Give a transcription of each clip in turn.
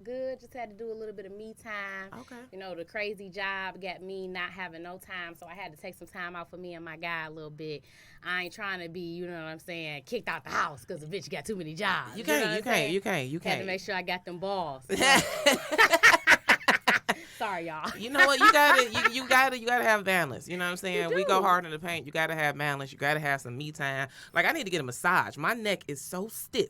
Good. Just had to do a little bit of me time. Okay. You know, the crazy job got me not having no time, so I had to take some time out for me and my guy a little bit. I ain't trying to be, you know what I'm saying, kicked out the house because the bitch got too many jobs. You can't. Had to make sure I got them balls. Sorry, y'all. You know what? You gotta have balance. You know what I'm saying? We go hard in the paint. You gotta have balance. You gotta have some me time. Like I need to get a massage. My neck is so stiff.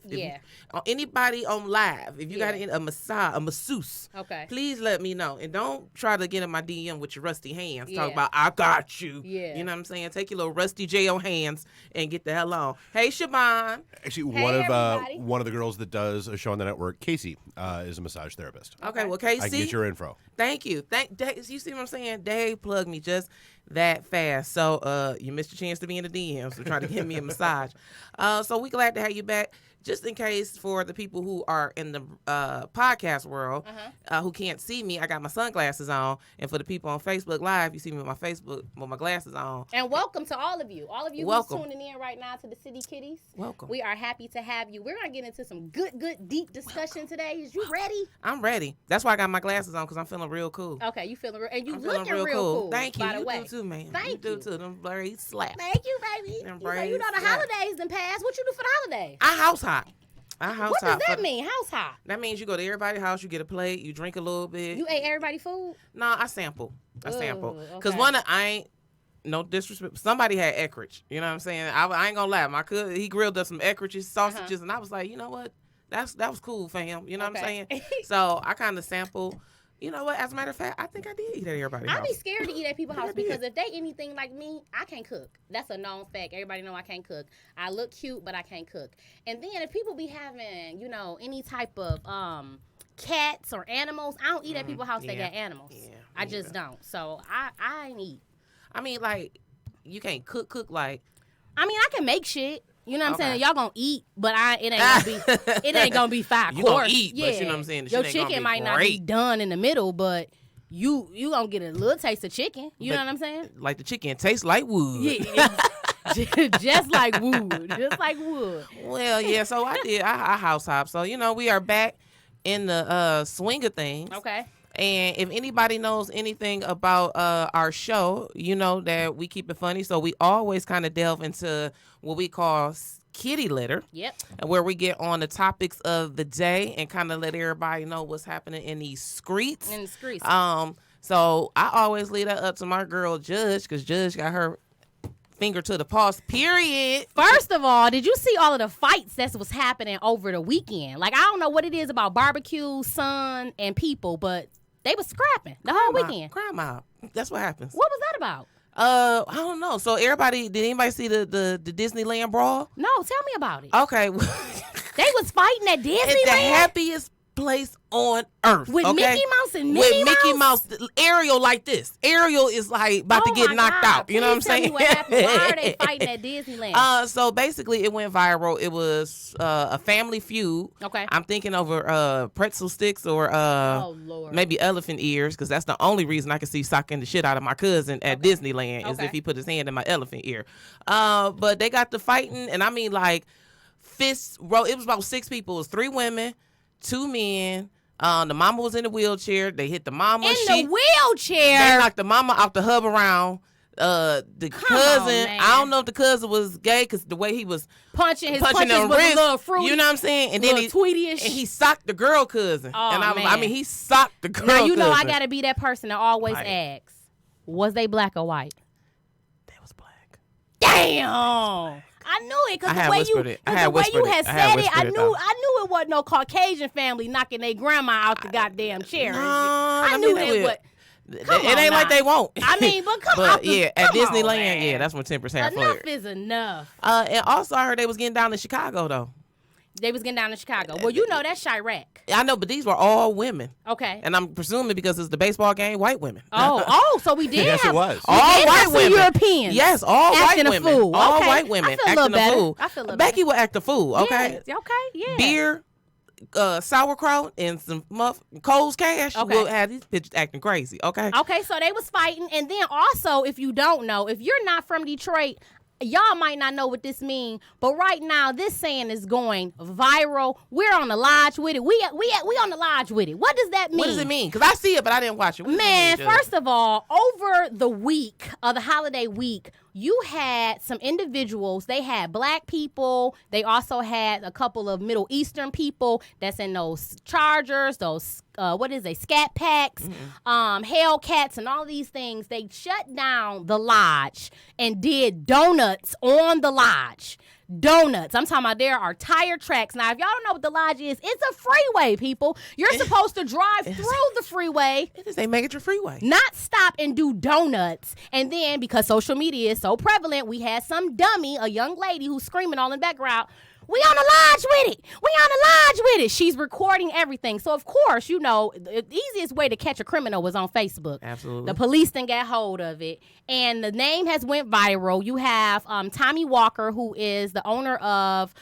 Anybody on live, if you got a massage, a masseuse, okay, please let me know. And don't try to get in my DM with your rusty hands. Talk about I got you. Yeah. You know what I'm saying? Take your little rusty jail hands and get the hell on. Hey, Siobhan. Actually, Hey, one of the girls that does a show on the network, Casey, is a massage therapist. Okay, well, Casey, I can get your info. Thank you. You see what I'm saying? Dave plugged me just that fast. So you missed your chance to be in the DMs to try to give me a massage. So we glad to have you back. Just in case for the people who are in the podcast world who can't see me, I got my sunglasses on. And for the people on Facebook Live, you see me with my Facebook with my glasses on. And welcome to all of you. All of you who's tuning in right now to the City Kitties. Welcome. We are happy to have you. We're going to get into some good, deep discussion today. Is you ready? I'm ready. That's why I got my glasses on, because I'm feeling real cool. Okay, you feeling real. And you I'm looking real cool. Thank you. By the way. You do too, man. Thank you. You do too. Them braids slap. Thank you, baby. Them You braids know the slap. holidays done passed. What you do for the holidays? I house hop. What does that mean, house hop? That means you go to everybody's house, you get a plate, you drink a little bit. You ate everybody food? No, I sample. Because okay. I ain't, no disrespect, somebody had Eckrich. You know what I'm saying? I ain't gonna lie. He grilled up some Eckrich sausages, and I was like, you know what? That was cool, fam. You know what I'm saying? So I kind of sample. You know what? As a matter of fact, I think I did eat at everybody's house. I be scared to eat at people's house because if they anything like me, I can't cook. That's a known fact. Everybody know I can't cook. I look cute, but I can't cook. And then if people be having, you know, any type of cats or animals, I don't eat at people's house that got animals. Yeah, I just don't. So I ain't eat. I mean, like, you can't cook like. I mean, I can make shit. You know what I'm saying? Y'all gonna eat, but it ain't gonna be 5 you course. Gonna eat, but you know what I'm saying? Your chicken might not be done in the middle, but you gonna get a little taste of chicken. You know what I'm saying? Like the chicken tastes like wood. Yeah, just like wood. Just like wood. Well, yeah, so I house hop. So, you know, we are back in the swing of things. Okay. And if anybody knows anything about our show, you know that we keep it funny. So we always kind of delve into what we call kitty litter. Yep. And where we get on the topics of the day and kind of let everybody know what's happening in these streets. So I always leave that up to my girl Judge, because Judge got her finger to the pulse, period. First of all, did you see all of the fights that was happening over the weekend? Like, I don't know what it is about barbecue, sun, and people, but they was scrapping the whole weekend. Crime mob. That's what happens. What was that about? I don't know. So did anybody see the Disneyland brawl? No, tell me about it. Okay. They was fighting at Disneyland? It's the happiest place on earth. With Mickey Mouse and Minnie Mouse? Mickey Mouse. Ariel like this. Ariel is like about to get knocked out. You know what I'm saying? Tell me what happened. Why are they fighting at Disneyland? So basically it went viral. It was a family feud. Okay. I'm thinking over pretzel sticks or Lord. maybe elephant ears, because that's the only reason I can see socking the shit out of my cousin at Disneyland is if he put his hand in my elephant ear. But they got to fighting, and I mean like fists. It was about 6 people. It was 3 women, 2 men. The mama was in the wheelchair. They hit the mama. The wheelchair? They knocked the mama off the hub around. The cousin, I don't know if the cousin was gay, because the way he was punching his punches with wrist, a little fruity. you know what I'm saying? And then he socked the girl cousin. He socked the girl cousin. Now you know I gotta be that person that always asks, was they black or white? They was black. Damn. I knew it because the way you had said it, I knew it wasn't no Caucasian family knocking their grandma out the goddamn chair. I knew it was. It ain't like they won't. I mean, but come on. At Disneyland, that's when 10% enough flared. is enough. And also I heard they was getting down to Chicago though. They was getting down to Chicago. Well, you know that's Chirac. I know, but these were all women. Okay. And I'm presuming because it's the baseball game, white women. So we did. Yes, it was. All white women. Europeans. Yes, all acting white women. A fool. All okay. white women I feel a little better. Fool. I feel a little Becky better. would act a fool. Okay. Yes. Okay. Yeah. Beer, sauerkraut, and some Cole's Cash will have these bitches acting crazy. Okay. Okay. So they was fighting, and then also, if you don't know, if you're not from Detroit, y'all might not know what this means, but right now this saying is going viral. We're on the lodge with it. We on the lodge with it. What does that mean? What does it mean? Because I see it, but I didn't watch it. Man, first of all, over the week of the holiday week, you had some individuals. They had black people. They also had a couple of Middle Eastern people that's in those Chargers, those Scat Packs, Hellcats, and all these things. They shut down the lodge and did donuts on the lodge. Donuts. I'm talking about there are tire tracks. Now, if y'all don't know what the lodge is, it's a freeway, people. You're supposed to drive through the freeway. It is a major freeway. Not stop and do donuts. And then, because social media is so prevalent, we had some dummy, a young lady who's screaming all in the background, we on the lodge with it. We on the lodge with it. She's recording everything. So, of course, you know, the easiest way to catch a criminal was on Facebook. Absolutely. The police didn't get hold of it. And the name has went viral. You have Tommy Walker, who is the owner of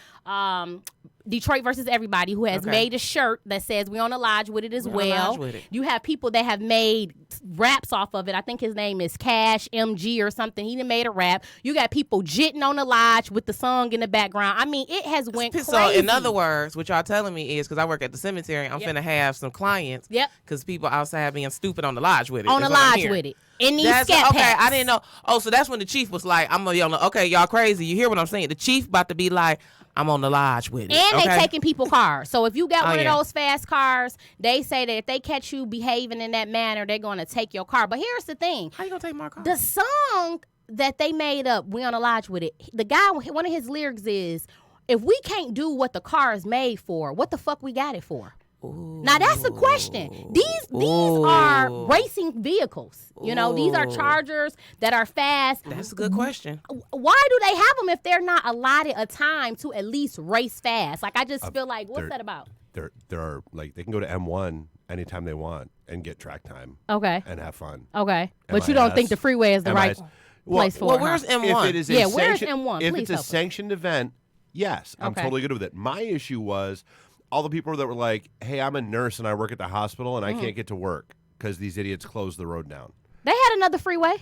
Detroit versus Everybody, who has made a shirt that says we on the lodge with it as well. With it. You have people that have made raps off of it. I think his name is Cash MG or something. He done made a rap. You got people jitting on the lodge with the song in the background. I mean, it has went crazy. So, in other words, what y'all telling me is, because I work at the cemetery, I'm finna have some clients. Yep. Because people outside being stupid on the lodge with it. On the lodge with it. In these scat okay, packs. I didn't know. Oh, so that's when the chief was like, I'm gonna be on the, okay, y'all crazy. You hear what I'm saying? The chief about to be like, I'm on the lodge with it. And they taking people cars. So if you got one of yeah. those fast cars, they say that if they catch you behaving in that manner, they're going to take your car. But here's the thing. How you gonna take my car? The song that they made up, we on the lodge with it, the guy, one of his lyrics is, if we can't do what the car is made for, what the fuck we got it for? Ooh. Now that's the question. These are racing vehicles. You know, these are Chargers that are fast. That's a good question. Why do they have them if they're not allotted a time to at least race fast? Like, I just feel like, what's that about? There are, like, they can go to M1 anytime they want and get track time. Okay. And have fun. Okay. But you don't think the freeway is the right place for it? Well, where's M1? If it is a where's M1? If Please it's a sanctioned event, yes, I'm totally good with it. My issue was all the people that were like, hey, I'm a nurse and I work at the hospital and I can't get to work because these idiots closed the road down. They had another freeway.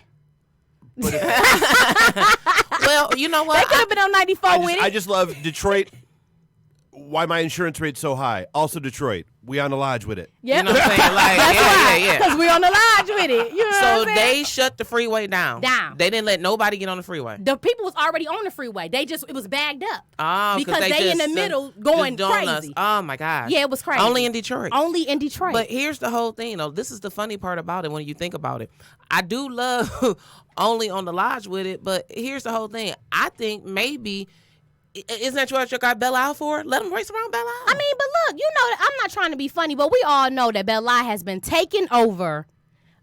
Well, you know what? They could have been on 94 with it. I just love Detroit. Why my insurance rate's so high? Also Detroit. We on the lodge with it. Yep. You know what I'm saying? Like, yeah. Because we on the lodge with it. You know So what I'm saying? they shut the freeway down. They didn't let nobody get on the freeway. The people was already on the freeway. It was bagged up. Oh, because they in the middle going crazy. Oh my gosh. Yeah, it was crazy. Only in Detroit. Only in Detroit. But here's the whole thing, though. This is the funny part about it when you think about it. I do love only on the lodge with it, but here's the whole thing. I think maybe, isn't that what you got Belle Isle for? Let them race around Belle Isle. I mean, but look, you know, I'm not trying to be funny, but we all know that Belle Isle has been taken over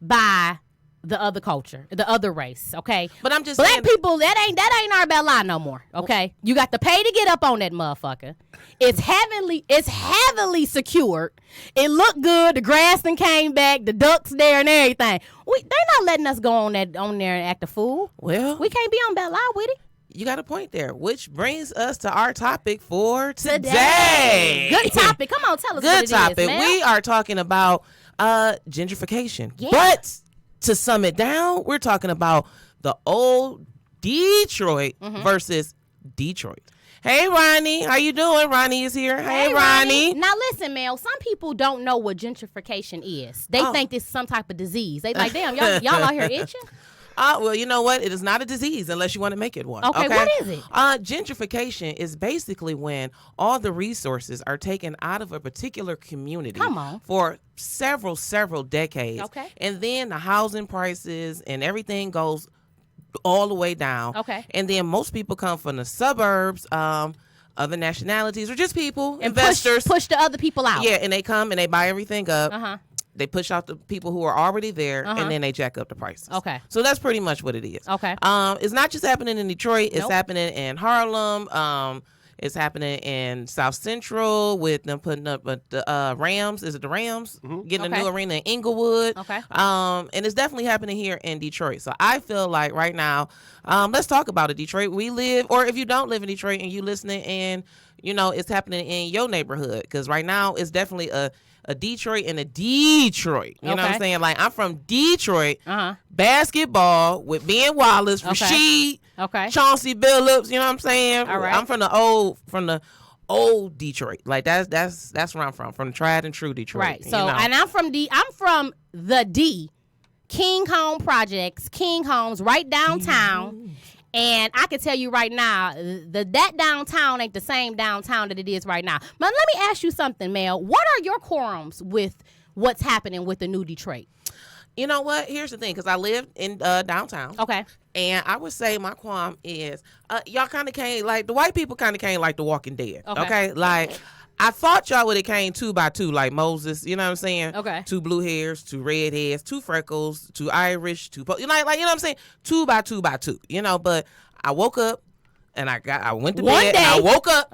by the other culture, the other race, okay? But I'm just Black saying, people, that ain't our Belle Isle no more, okay? You got to pay to get up on that motherfucker. It's heavily secured. It looked good. The grass done came back. The ducks there and everything. They're not letting us go on there and act a fool. well, We can't be on Belle Isle with it. you got a point there, which brings us to our topic for today. Good topic. Come on, tell us what Good it topic. is, man. We are talking about gentrification. Yeah. But to sum it down, we're talking about the old Detroit versus Detroit. Hey, Ronnie. How you doing? Ronnie is here. Hey, Ronnie. Now, listen, Mel. Some people don't know what gentrification is. They think it's some type of disease. They like, damn, y'all out here itching? Well, you know what? It is not a disease unless you want to make it one. Okay, what is it? Gentrification is basically when all the resources are taken out of a particular community for several decades. Okay. And then the housing prices and everything goes all the way down. Okay. And then most people come from the suburbs, other nationalities, or just people, And investors. push the other people out. Yeah, and they come and they buy everything up. Uh-huh. They push out the people who are already there, and then they jack up the prices. Okay. So that's pretty much what it is. Okay. It's not just happening in Detroit. It's Nope. happening in Harlem. It's happening in South Central with them putting up the Rams. Is it the Rams? Getting a new arena in Inglewood. Okay. And it's definitely happening here in Detroit. So I feel like right now, let's talk about it, Detroit. We live, or if you don't live in Detroit and you listening and, you know, it's happening in your neighborhood. Because right now it's definitely a a Detroit and a Detroit. You know what I'm Okay. saying? Like, I'm from Detroit, Uh-huh. basketball with Ben Wallace, Rasheed, Okay. Chauncey Billups. You know what I'm saying? All right. I'm from the old Detroit. Like, that's where I'm from the tried and true Detroit. Right. So, you know? and I'm from the D, King Home Projects, King Homes, right downtown. And I can tell you right now, that downtown ain't the same downtown that it is right now. But let me ask you something, Mel. What are your quorums with what's happening with the new Detroit? You know what? Here's the thing, because I lived in downtown. Okay. And I would say my qualm is, y'all kind of came, like, the white people kind of came like The Walking Dead. Okay? Like, I thought y'all would have came 2 by 2, like Moses, you know what I'm saying? Okay. 2 blue hairs, 2 red hairs, 2 freckles, 2 Irish, 2, you know what I'm saying? 2 by 2 by 2, you know, but I woke up and I went to bed and I woke up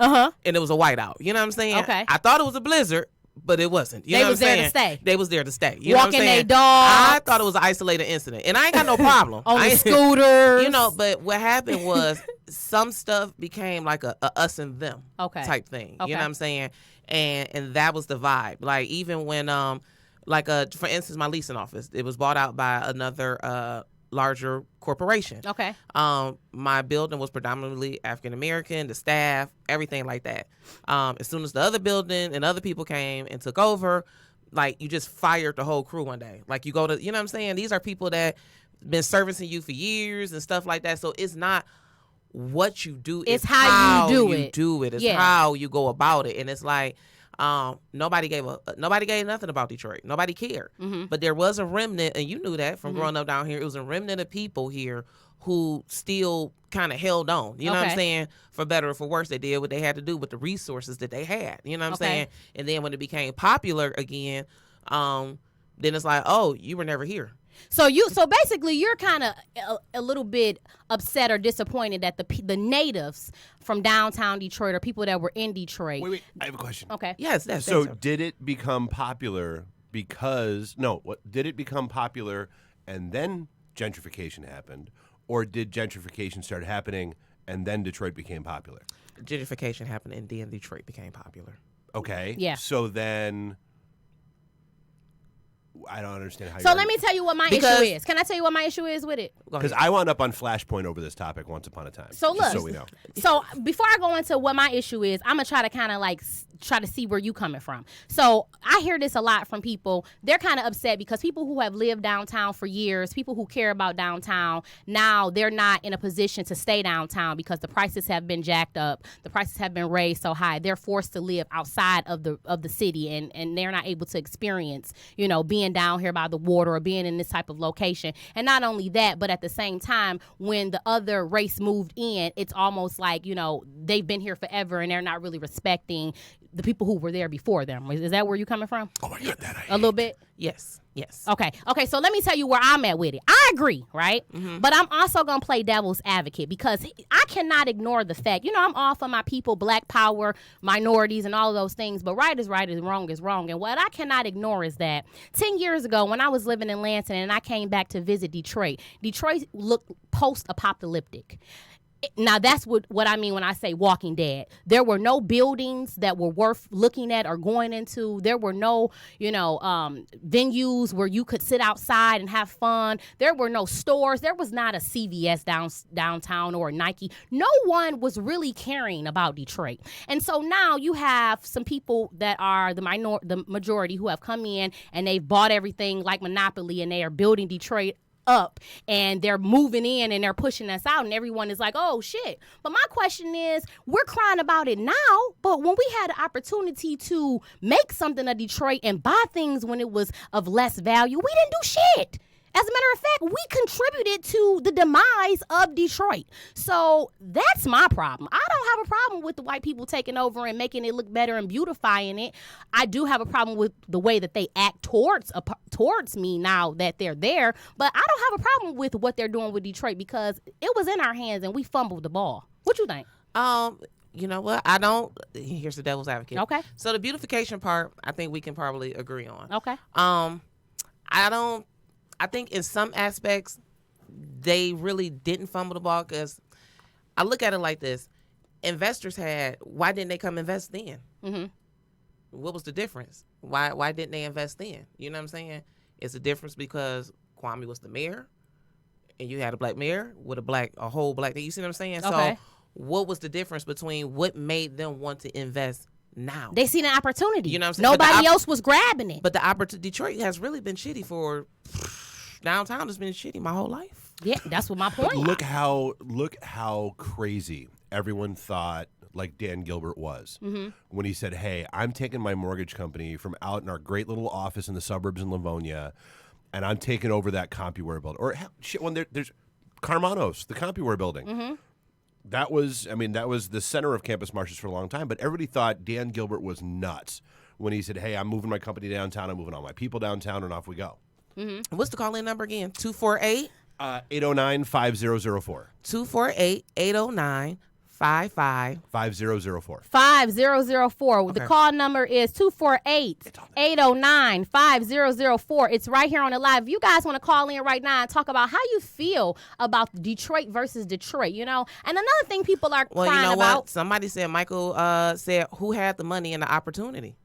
and it was a whiteout, you know what I'm saying? Okay. I thought it was a blizzard, but it wasn't. You They know what was I'm there saying? to stay. They was there to stay. You know what I'm Walking saying? they dogs. I thought it was an isolated incident, and I ain't got no problem. On I the ain't- scooters. You know, but what happened was some stuff became like a us and them type thing. Okay. You know what I'm saying? And that was the vibe. Like, even when for instance, my leasing office, it was bought out by another larger corporation. Okay. My building was predominantly African American, the staff, everything like that. As soon as the other building and other people came and took over, like, you just fired the whole crew one day. Like, you go to, you know what I'm saying? These are people that been servicing you for years and stuff like that. So it's not what you do, It's how you do it. It's Yeah. how you go about it. And it's like, nobody gave nothing about Detroit. Nobody cared. But there was a remnant, and you knew that from growing up down here. It was a remnant of people here who still kind of held on. You know what I'm saying? For better or for worse, they did what they had to do with the resources that they had. You know what I'm saying? And then when it became popular again, then it's like, oh, you were never here. So basically, you're kind of a little bit upset or disappointed that the natives from downtown Detroit or people that were in Detroit. Wait, I have a question. Okay. Yes. So did it become popular did it become popular and then gentrification happened, or did gentrification start happening and then Detroit became popular? Gentrification happened and then Detroit became popular. Okay. Yeah. So then I don't understand how. So let me tell you what my issue is. Can I tell you what my issue is with it? Because I wound up on Flashpoint over this topic once upon a time. So just look, so we know. So before I go into what my issue is, I'm gonna try to kind of like try to see where you coming from. So I hear this a lot from people. They're kind of upset because people who have lived downtown for years, people who care about downtown, now they're not in a position to stay downtown because the prices have been jacked up. The prices have been raised so high. They're forced to live outside of the city, and they're not able to experience, you know, being down here by the water or being in this type of location. And not only that, but at the same time, when the other race moved in, it's almost like, you know, they've been here forever and they're not really respecting the people who were there before them. Is that where you coming from? Oh my God, that A little bit? Yes. Okay, so let me tell you where I'm at with it. I agree, right? But I'm also going to play devil's advocate because I cannot ignore the fact, you know, I'm all for my people, black power, minorities, and all of those things, but right is right and wrong is wrong. And what I cannot ignore is that 10 years ago when I was living in Lansing and I came back to visit Detroit looked post-apocalyptic. Now, that's what I mean when I say Walking Dead. There were no buildings that were worth looking at or going into. There were no, you know, venues where you could sit outside and have fun. There were no stores. There was not a CVS downtown or a Nike. No one was really caring about Detroit. And so now you have some people that are the majority who have come in and they've bought everything like Monopoly and they are building Detroit up and they're moving in and they're pushing us out and everyone is like, oh shit. But my question is, we're crying about it now, but when we had the opportunity to make something of Detroit and buy things when it was of less value, we didn't do shit. As a matter of fact, we contributed to the demise of Detroit. So that's my problem. I don't have a problem with the white people taking over and making it look better and beautifying it. I do have a problem with the way that they act towards me now that they're there. But I don't have a problem with what they're doing with Detroit because it was in our hands and we fumbled the ball. What you think? You know what? I don't. Here's the devil's advocate. Okay. So the beautification part, I think we can probably agree on. Okay. I think in some aspects, they really didn't fumble the ball because I look at it like this. Investors why didn't they come invest then? Mm-hmm. What was the difference? Why didn't they invest then? You know what I'm saying? It's a difference because Kwame was the mayor, and you had a black mayor with a whole black thing. You see what I'm saying? Okay. So what was the difference between what made them want to invest now? They seen an opportunity. You know what I'm saying? Nobody else was grabbing it. But the opportunity, Detroit has really been shitty for downtown. Has been shitty my whole life. Yeah, that's what my point. Look how crazy everyone thought like Dan Gilbert was when he said, "Hey, I'm taking my mortgage company from out in our great little office in the suburbs in Livonia, and I'm taking over that CompuWare building." Or shit, when there's Carmanos, the CompuWare building. That was the center of Campus Martius for a long time. But everybody thought Dan Gilbert was nuts when he said, "Hey, I'm moving my company downtown. I'm moving all my people downtown, and off we go." What's the call-in number again? 248? 809-5004. 248-809-55. 5004. 5004. The call number is 248-809-5004. It's right here on the live. If you guys want to call in right now and talk about how you feel about Detroit versus Detroit, you know. And another thing people are crying you know about. what? Somebody said, Michael said, who had the money and the opportunity?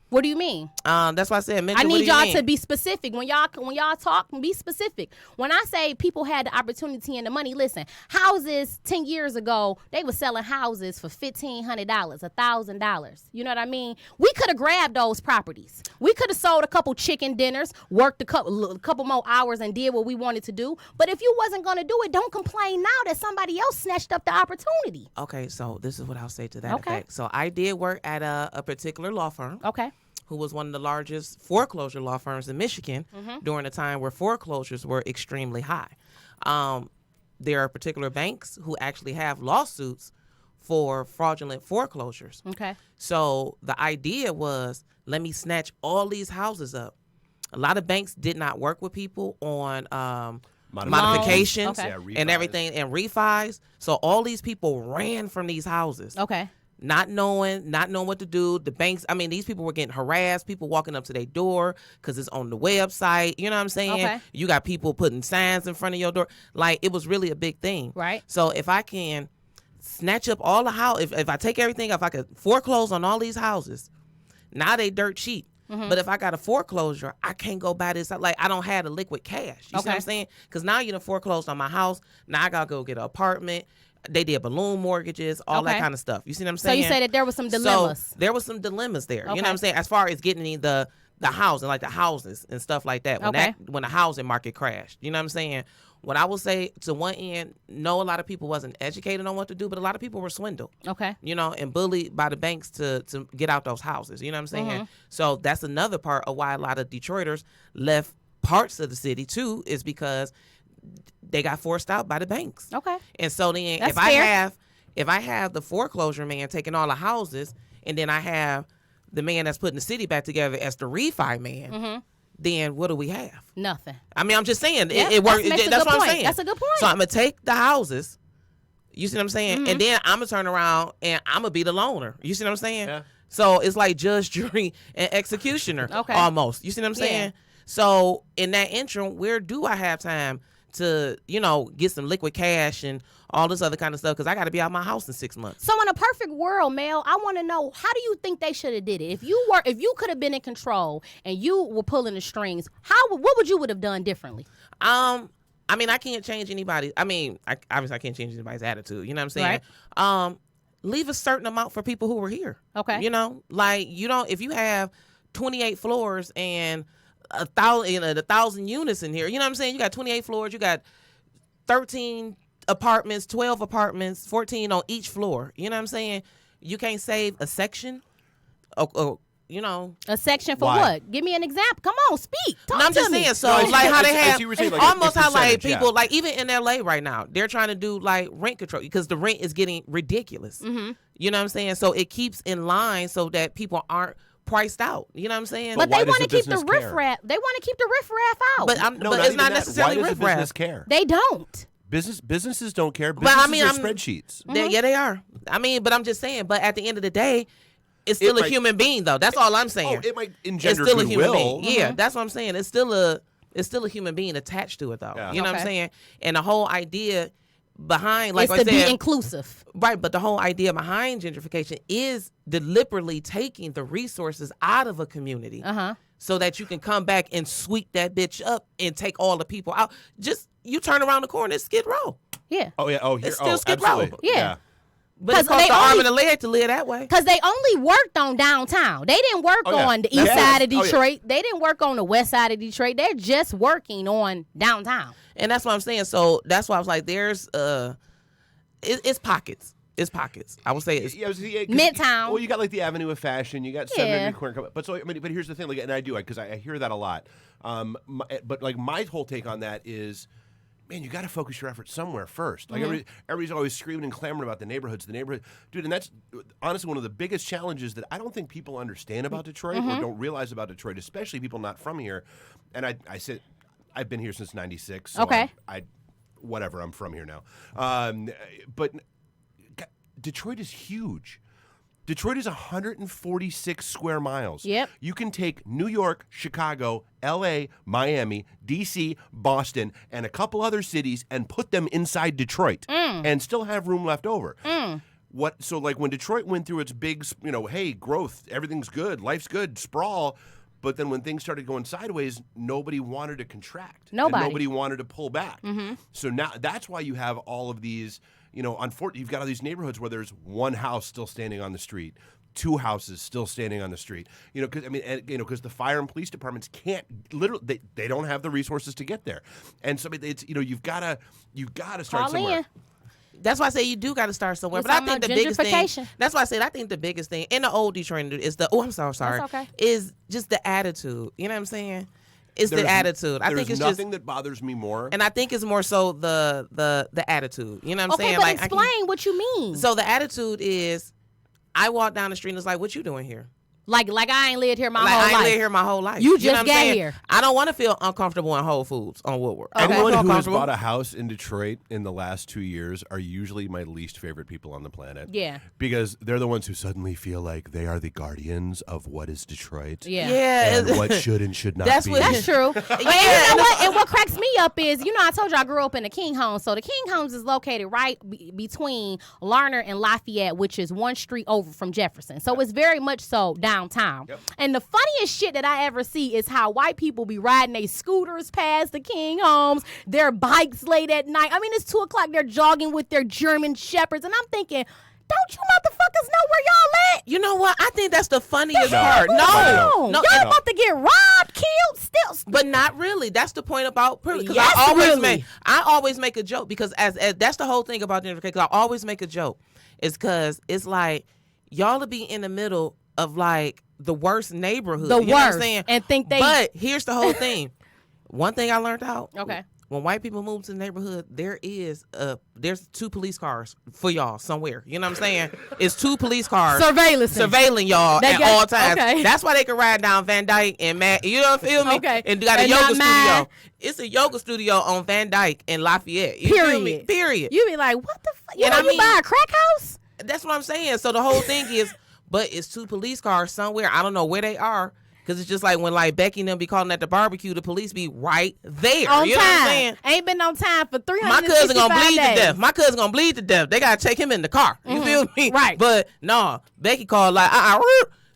What do you mean? That's why I said, I need y'all to be specific. When y'all talk, be specific. When I say people had the opportunity and the money, listen, houses 10 years ago, they were selling houses for $1,500, $1,000. You know what I mean? We could have grabbed those properties. We could have sold a couple chicken dinners, worked a couple more hours and did what we wanted to do. But if you wasn't going to do it, don't complain now that somebody else snatched up the opportunity. Okay, so this is what I'll say to that Okay. effect. So I did work at a particular law firm. Okay. Who was one of the largest foreclosure law firms in Michigan during a time where foreclosures were extremely high. There are particular banks who actually have lawsuits for fraudulent foreclosures. Okay. So the idea was, let me snatch all these houses up. A lot of banks did not work with people on modifications Okay. and everything and refis. So all these people ran from these houses. Okay. Not knowing what to do. The banks, I mean, these people were getting harassed. People walking up to their door because it's on the website. You know what I'm saying? Okay. You got people putting signs in front of your door. Like, it was really a big thing. Right. So if I can snatch up all the house, if I take everything, if I could foreclose on all these houses, now they dirt cheap. But if I got a foreclosure, I can't go buy this. Like, I don't have the liquid cash. You see what I'm saying? Because now you done foreclosed on my house. Now I got to go get an apartment. They did balloon mortgages, all that kind of stuff. You see what I'm saying? So you say that there was some dilemmas. So there was some dilemmas there. Okay. You know what I'm saying? As far as getting the housing, like the houses and stuff like that. When the housing market crashed. You know what I'm saying? What I will say, to one end, no, a lot of people wasn't educated on what to do, but a lot of people were swindled. Okay. You know, and bullied by the banks to get out those houses. You know what I'm saying? So that's another part of why a lot of Detroiters left parts of the city too, is because they got forced out by the banks. Okay. And so then That's if fair. I have the foreclosure man taking all the houses, and then I have the man that's putting the city back together as the refi man, then what do we have? Nothing. I mean, I'm just saying, Yep, it works. that's a That's good what I'm point. saying. That's a good point. So I'm going to take the houses, you see what I'm saying? And then I'm going to turn around and I'm going to be the loaner. You see what I'm saying? Yeah. So it's like judge, jury, and executioner almost. You see what I'm saying? Yeah. So in that interim, where do I have time to, you know, get some liquid cash and all this other kind of stuff? Because I got to be out of my house in 6 months. So in a perfect world, Mel, I want to know, how do you think they should have did it? If you could have been in control and you were pulling the strings, what would you have done differently? I mean, I can't change anybody. I mean, obviously I can't change anybody's attitude. You know what I'm saying? Right. Leave a certain amount for people who were here. Okay. You know, like, you don't, if you have 28 floors and 1,000 units in here, you know what I'm saying? You got 28 floors, you got 13 apartments, 12 apartments, 14 on each floor. You know what I'm saying? You can't save a section. You know, A section for Why? what? Give me an example. Come on, speak. Talk I'm to just me. saying. So, No, like, how they as have you were saying, like, almost a how like percentage, people, yeah. like, even in LA right now, they're trying to do like rent control because the rent is getting ridiculous. You know what I'm saying? So it keeps in line so that people aren't priced out. You know what I'm saying? But why they does want to the keep the business care? riffraff. They want to keep the riffraff out. but No, it's even not that. necessarily Why does the riffraff. business care? they don't. Businesses don't care. But I Businesses mean, are I'm- spreadsheets. Yeah, they are. I mean, but I'm just saying. But at the end of the day, it's still a might- human being, though. That's all I'm saying. Oh, it might It's engender still a human goodwill. being. Yeah, that's what I'm saying. It's still a human being attached to it, though. Yeah. You know what I'm Okay. saying? And the whole idea behind, like it's I to said, be inclusive. right? But the whole idea behind gentrification is deliberately taking the resources out of a community, so that you can come back and sweep that bitch up and take all the people out. Just you turn around the corner, it's Skid Row. Yeah. Oh yeah. Oh, here. It's still Skid Row. Absolutely. Yeah. But it costs the arm and a leg to live that way. Because they only worked on downtown. They didn't work on the east side of Detroit. They didn't work on the west side of Detroit. They're just working on downtown. And that's what I'm saying. So that's why I was like, there's it's pockets. It's pockets. I would say it's Midtown. Well, you got like the Avenue of Fashion. You got Seminary Corner. But so I mean, but here's the thing. Like, and I do because I hear that a lot. But like my whole take on that is, man, you got to focus your efforts somewhere first. Like everybody's always screaming and clamoring about the neighborhoods, dude. And that's honestly one of the biggest challenges that I don't think people understand about Detroit or don't realize about Detroit, especially people not from here. And I said, I've been here since '96. So okay. Whatever. I'm from here now. But Detroit is huge. Detroit is 146 square miles. Yep. You can take New York, Chicago, L.A., Miami, D.C., Boston, and a couple other cities and put them inside Detroit and still have room left over. So like when Detroit went through its big, hey, growth, everything's good, life's good, sprawl, but then when things started going sideways, nobody wanted to contract. Nobody wanted to pull back. So now that's why you have all of these, unfortunately, you've got all these neighborhoods where there's one house still standing on the street, two houses still standing on the street. Because the fire and police departments can't literally, they don't have the resources to get there, and so it's you've got to start somewhere. That's why I say you do got to start somewhere. But I think the biggest thing. That's why I said I think the biggest thing in the old Detroit is is just the attitude. You know what I'm saying? It's the attitude. I think it's nothing that bothers me more. And I think it's more so the attitude. You know what I'm saying? Okay, but explain what you mean. So the attitude is, I walk down the street and it's like, what you doing here? Like I ain't lived here my whole life. I ain't lived here my whole life. You just got here. I don't want to feel uncomfortable in Whole Foods on Woodward. Okay. Anyone who has bought a house in Detroit in the last 2 years are usually my least favorite people on the planet. Yeah. Because they're the ones who suddenly feel like they are the guardians of what is Detroit. Yeah. And what should and should not be. That's true. And you know what? And what cracks me up is, I told you I grew up in the King Homes. So the King Homes is located right between Larner and Lafayette, which is one street over from Jefferson. So it's very much so downtown. Yep. And the funniest shit that I ever see is how white people be riding their scooters past the King Homes, their bikes late at night. I mean, it's 2 o'clock. They're jogging with their German Shepherds. And I'm thinking, don't you motherfuckers know where y'all at? You know what? I think that's the funniest part. No. Y'all about to get robbed, killed, still. But not really. That's the point about privilege. Yes, I always make a joke because as that's the whole thing about gentrification. I always make a joke. It's because it's like y'all will be in the middle of like the worst neighborhood. The worst. Know what I'm saying? And think they. But here's the whole thing. One thing I learned out. Okay. When white people move to the neighborhood, there's 2 police cars for y'all somewhere. You know what I'm saying? It's 2 police cars surveilling y'all at all times. Okay. That's why they can ride down Van Dyke and you don't feel me? Okay. And got a yoga studio. It's a yoga studio on Van Dyke in Lafayette. You feel me? Period. You be like, what the fuck? You buy a crack house? That's what I'm saying. So the whole thing is, but it's 2 police cars somewhere. I don't know where they are. Because it's just like when like Becky and them be calling at the barbecue, the police be right there. On you time. Know what I'm saying? Ain't been on time for 365 My cousin gonna bleed days. to death. My cousin gonna bleed to death. They gotta take him in the car. You feel me? Right. But no, Becky called like,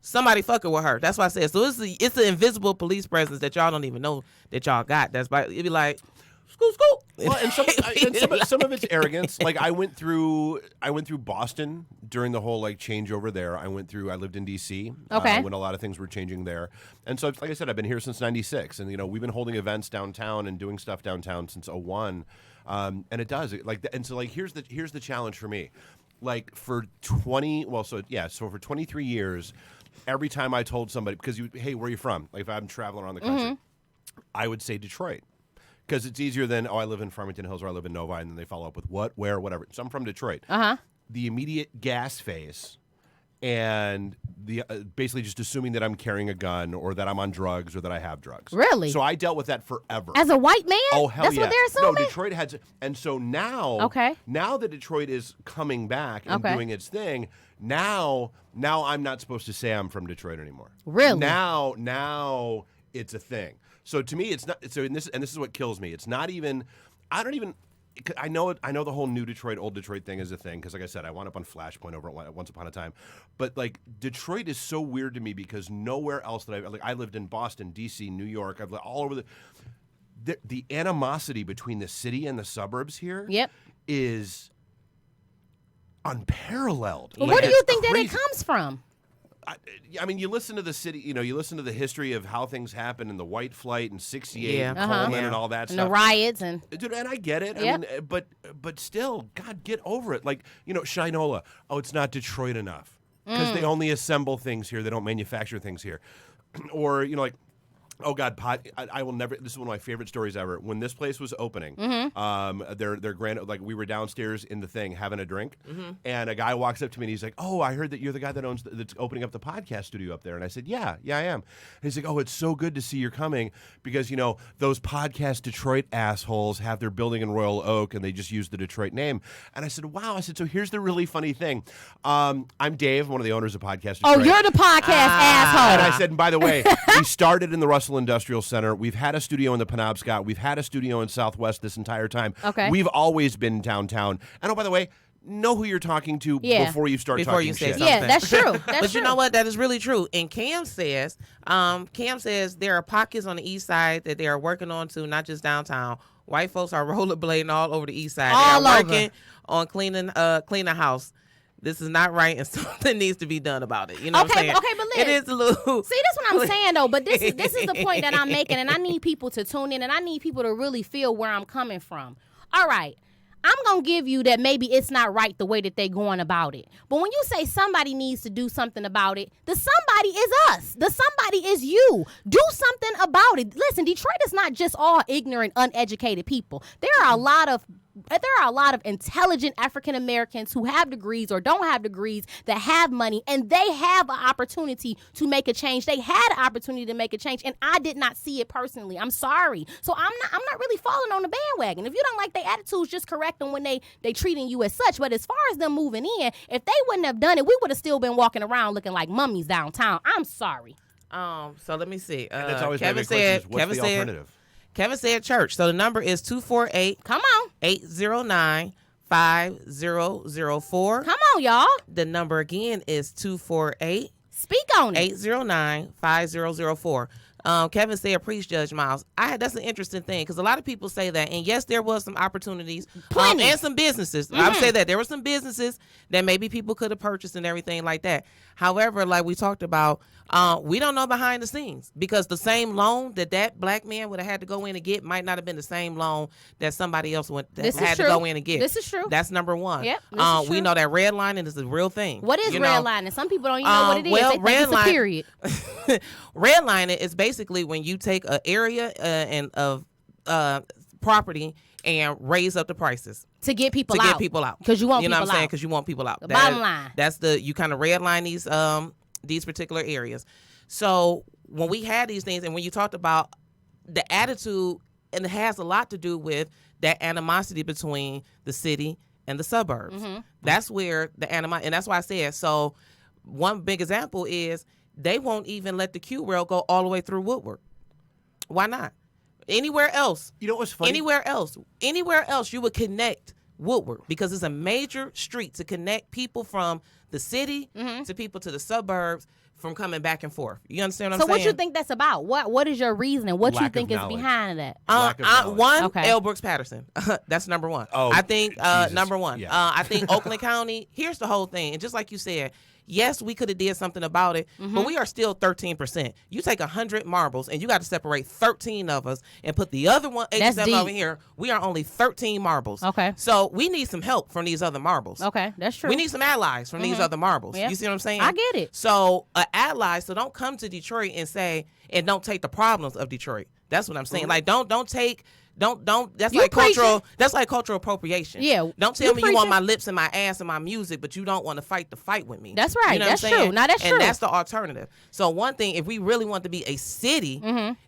somebody fucking with her. That's what I said. So it's an invisible police presence that y'all don't even know that y'all got. That's by it'd be like, scoot. Well, and some of it's arrogance. Like I went through Boston during the whole like changeover there. I lived in D.C. When a lot of things were changing there. And so, like I said, I've been here since '96, and we've been holding events downtown and doing stuff downtown since '01. And it does here's the challenge for me. Like for 23 years, every time I told somebody hey, where are you from? Like if I'm traveling around the country, I would say Detroit. Because it's easier than, I live in Farmington Hills or I live in Novi, and then they follow up with what, where, whatever. So I'm from Detroit. The immediate gas face and the basically just assuming that I'm carrying a gun or that I'm on drugs or that I have drugs. Really? So I dealt with that forever. As a white man? Oh, hell That's yeah. what they're assuming? No, Detroit had... And so now... Now that Detroit is coming back and doing its thing, now I'm not supposed to say I'm from Detroit anymore. Really? Now it's a thing. So to me, it's not. So and this is what kills me. It's not even. I don't even. I know the whole new Detroit, old Detroit thing is a thing because, like I said, I wound up on Flashpoint over once upon a time. But like Detroit is so weird to me because nowhere else that I lived in Boston, D.C., New York. I've lived all over the animosity between the city and the suburbs here is unparalleled. But where do you think that it comes from? I mean, you listen to the city, you listen to the history of how things happen in the White Flight and 68 and Coleman and all that and stuff. And the riots. Dude, and I get it. I mean, but still, God, get over it. Like, Shinola, it's not Detroit enough because they only assemble things here. They don't manufacture things here. Or, like, oh God, I will never. This is one of my favorite stories ever. When this place was opening, their grand, like we were downstairs in the thing having a drink, and a guy walks up to me and he's like, "Oh, I heard that you're the guy that's opening up the podcast studio up there." And I said, "Yeah, I am." And he's like, "Oh, it's so good to see you're coming because those Podcast Detroit assholes have their building in Royal Oak and they just use the Detroit name." And I said, "Wow." I said, "So here's the really funny thing. I'm Dave, one of the owners of Podcast Detroit." Oh, you're the podcast asshole. And I said, and by the way, we started in the Russell Industrial Center. We've had a studio in the Penobscot. We've had a studio in Southwest this entire time. Okay. We've always been downtown. And by the way, know who you're talking to before you start talking shit. Yeah, that's true. But you know what? That is really true. And Cam says there are pockets on the east side that they are working on too, not just downtown. White folks are rollerblading all over the east side. They are working on cleaning the house. This is not right, and something needs to be done about it. You know what I'm saying? Okay, but Liz, it is a little. See, that's what I'm saying though. But this is the point that I'm making, and I need people to tune in, and I need people to really feel where I'm coming from. All right, I'm gonna give you that maybe it's not right the way that they're going about it. But when you say somebody needs to do something about it, the somebody is us. The somebody is you. Do something about it. Listen, Detroit is not just all ignorant, uneducated people. There are a lot of intelligent African Americans who have degrees or don't have degrees that have money, and they have an opportunity to make a change. They had an opportunity to make a change, and I did not see it personally. I'm sorry. So I'm not really falling on the bandwagon. If you don't like their attitudes, just correct them when they treating you as such. But as far as them moving in, if they wouldn't have done it, we would have still been walking around looking like mummies downtown. I'm sorry. So let me see. That's always Kevin said, what's the alternative? Kevin said church. So the number is 248. Come on. 809-5004. Come on, y'all. The number again is 248. Speak on it. 809-5004. Kevin said, "Preach, Judge Miles." That's an interesting thing because a lot of people say that, and yes, there was some opportunities and some businesses. I would say that there were some businesses that maybe people could have purchased and everything like that. However, like we talked about, we don't know behind the scenes because the same loan that black man would have had to go in and get might not have been the same loan that somebody else had to go in and get. This is true. That's number one. Yep. We know that redlining is a real thing. What is redlining? Some people don't even know what it is. They think it's a period. Redlining is basically when you take an area of property and raise up the prices to get people out. Because you want people out. You know what I'm saying? Because you want people out. The bottom line. That's you kind of redline these particular areas. So when we had these things, and when you talked about the attitude, and it has a lot to do with that animosity between the city and the suburbs. That's where the animosity, and that's why I said, so one big example is they won't even let the Q rail go all the way through Woodward. Why not? Anywhere else. You know what's funny? Anywhere else you would connect Woodward because it's a major street to connect people from the city to people to the suburbs from coming back and forth. You understand what I'm saying? So what you think that's about? What is your reasoning? What you think is behind that? L. Brooks Patterson. That's number one. Oh, I think Jesus. number one. Yeah. I think Oakland County, here's the whole thing. And just like you said, yes, we could have did something about it, but we are still 13%. You take 100 marbles and you got to separate 13 of us and put the other 87 over here. We are only 13 marbles. Okay. So we need some help from these other marbles. Okay, that's true. We need some allies from these other marbles. Yep. You see what I'm saying? I get it. So ally, so don't come to Detroit and don't take the problems of Detroit. That's what I'm saying. Like don't take that's You like cultural preaching. that's like cultural appropriation. Yeah. Don't tell me you want my lips and my ass and my music, but you don't want to fight the fight with me. That's right. You know That's what I'm saying? true. Now that's true. And that's the alternative. So one thing, if we really want to be a city,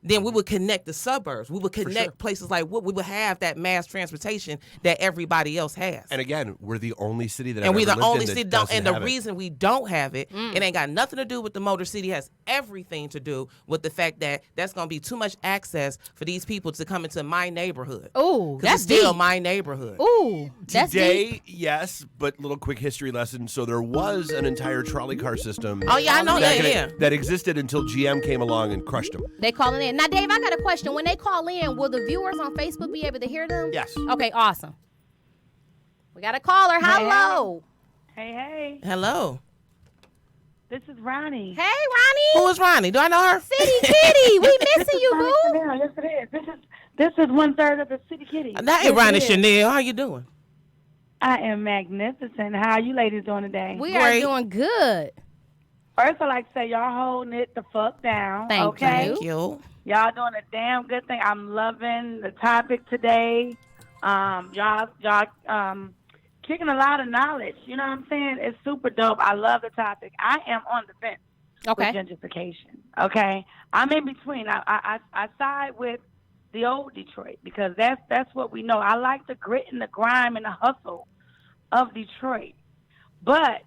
then we would connect the suburbs. We would connect places like what we would have that mass transportation that everybody else has. And again, we're the only city that and we're I've ever the only lived in city that don't. doesn't And the have it. reason we don't have it, it ain't got nothing to do with the Motor City. It has everything to do with the fact that that's going to be too much access for these people to come into my neighborhood. Ooh, that's it's still deep. my neighborhood. Ooh, that's Today, deep. yes, but little quick history lesson. So there was an entire trolley car system. Oh, yeah, I know. That existed until GM came along and crushed them. They calling in. Now, Dave, I got a question. When they call in, will the viewers on Facebook be able to hear them? Yes. Okay, awesome. We got a caller. Hello. Hey. Hello. This is Ronnie. Hey, Ronnie. Who is Ronnie? Do I know her? City Kitty. We missing you, Ronnie boo. Chanel. Yes, it is. This is 1/3 of the City Kitties. That ain't Ronnie Chanel. How you doing? I am magnificent. How are you ladies doing today? We Great. are doing good. First, I like to say y'all holding it the fuck down. Thank okay? you. Thank you. Y'all doing a damn good thing. I'm loving the topic today. Y'all kicking a lot of knowledge. You know what I'm saying? It's super dope. I love the topic. I am on the fence Okay. with gentrification. Okay, I'm in between. I side with the old Detroit because that's what we know. I like the grit and the grime and the hustle of Detroit, but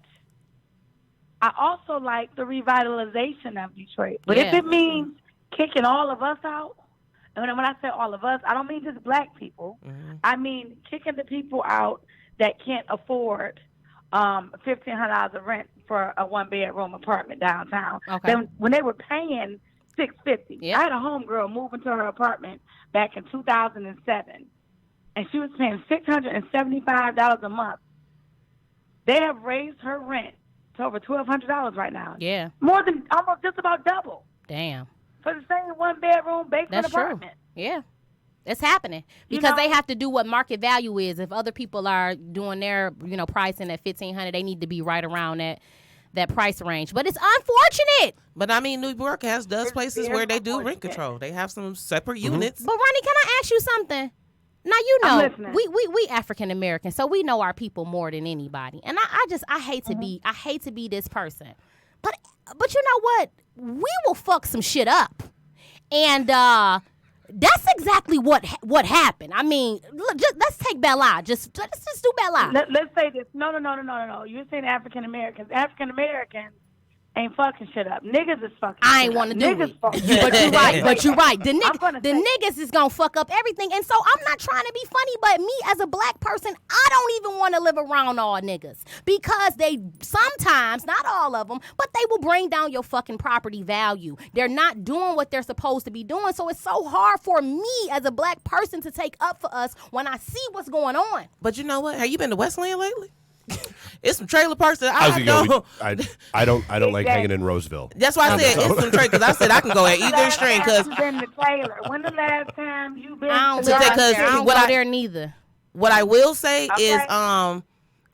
I also like the revitalization of Detroit. But if Yeah. it means kicking all of us out, and when I say all of us, I don't mean just black people. Mm-hmm. I mean kicking the people out that can't afford $1,500 of rent for a 1-bedroom apartment downtown. Okay. Then when they were paying $650, Yep. I had a homegirl move into her apartment back in 2007, and she was paying $675 a month. They have raised her rent to over $1,200 right now. Yeah. More than almost just about double Damn. for the same 1-bedroom basement That's true. apartment. Yeah. It's happening because You know- they have to do what market value is. If other people are doing their, pricing at $1,500, they need to be right around that price range. But it's unfortunate. But I mean, New York does places very where they do rent unfortunate. control. They have some separate units. But Ronnie, can I ask you something? Now I'm you listening. know we African American, so we know our people more than anybody. And I hate to be this person, but you know what? We will fuck some shit up, and that's exactly what happened. I mean, look, let's take Bella. Let's just do Bella. Let's say this. No. You're saying African Americans. African Americans ain't fucking shit up. Niggas is fucking. I ain't shit want to up. do Niggas it. fucking But you're right. But you're right. The I'm gonna say- niggas is gonna fuck up everything. And so I'm not trying to be funny, but me as a black person, I don't even want to live around all niggas because they sometimes, not all of them, but they will bring down your fucking property value. They're not doing what they're supposed to be doing. So it's so hard for me as a black person to take up for us when I see what's going on. But you know what? Have you been to Westland lately? It's some trailer parks that I was I gonna know. go. I don't like hanging in Roseville. That's why I said it's some trade because I said I can go at either Last extreme time because you been to Taylor? When the last time you been I don't to live out because there. I don't what go I- there neither. what I will say Okay. is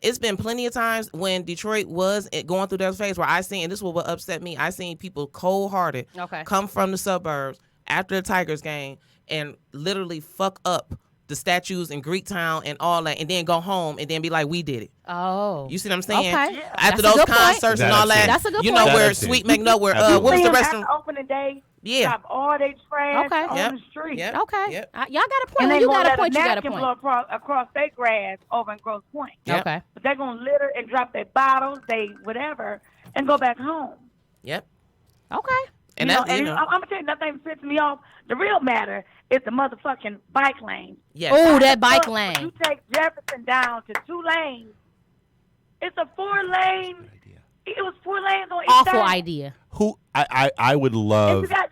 it's been plenty of times when Detroit was going through that phase where I seen, and this was what upset me, I seen people cold-hearted Okay. come from the suburbs after the Tigers game and literally fuck up the statues in Greektown and all that and then go home and then be like, we did it. Oh. You see what I'm saying? Okay. Yeah. After That's a those good point. concerts and That all I've that, seen. That's a good you point. know That where I've seen. Sweet McNutt, where Absolutely. what was the Them restaurant? after opening day, Yeah. drop all their trash Okay. on Yep. the street. Yep. Okay. Yep. Y'all got a And point. they You gonna got a let point. You got a napkin point. blow across their grass over in Grosse Pointe. Yep. Okay. But they're gonna litter and drop their bottles, they whatever, and go back home. Yep. Okay. And you know, that's, and I'm gonna tell you nothing pisses me off. The real matter is the motherfucking bike lane. yes. Oh, that bike Look, lane. when you take Jefferson down to 2 lanes. It's a 4-lane. It was 4 lanes on each Awful side. idea. Who I would And love you got